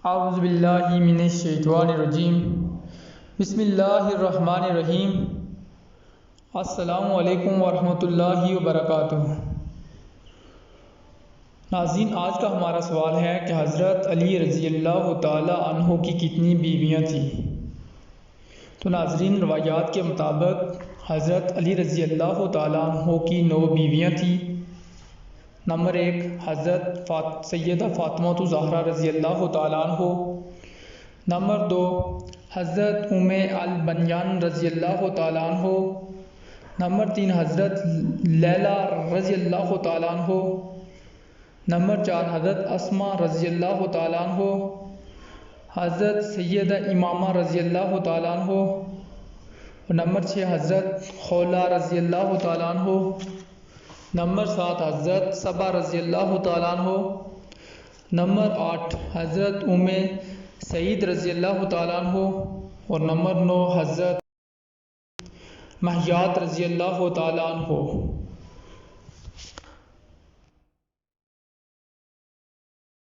اعوذ باللہ من الشیطان الرجیم بسم اللہ الرحمن الرحیم السلام علیکم ورحمۃ اللہ وبرکاتہ۔ ناظرین، آج کا ہمارا سوال ہے کہ حضرت علی رضی اللہ تعالی عنہ کی کتنی بیویاں تھیں؟ تو ناظرین، روایات کے مطابق حضرت علی رضی اللہ تعالی عنہ کی 9 بیویاں تھیں۔ نمبر 1 حضرت سیدہ فاطمہ الزہرا رضی اللہ تعالیٰ عنہ۔ نمبر 2 حضرت البنیان رضی اللہ تعالیٰ عنہ۔ نمبر 3 حضرت لیلہ رضی اللہ تعالیٰ عنہ۔ نمبر 4 حضرت اسما رضی اللہ تعالیٰ عنہ۔ حضرت سیدہ امامہ رضی اللہ تعالیٰ عنہ۔ نمبر 6 حضرت خولہ رضی اللہ تعالیٰ عنہ۔ نمبر 7 حضرت صبا رضی اللہ تعالیٰ عنہ۔ نمبر 8 حضرت سعید رضی اللہ تعالیٰ عنہ۔ اور نمبر 9 حضرت مہیات رضی اللہ تعالیٰ عنہ۔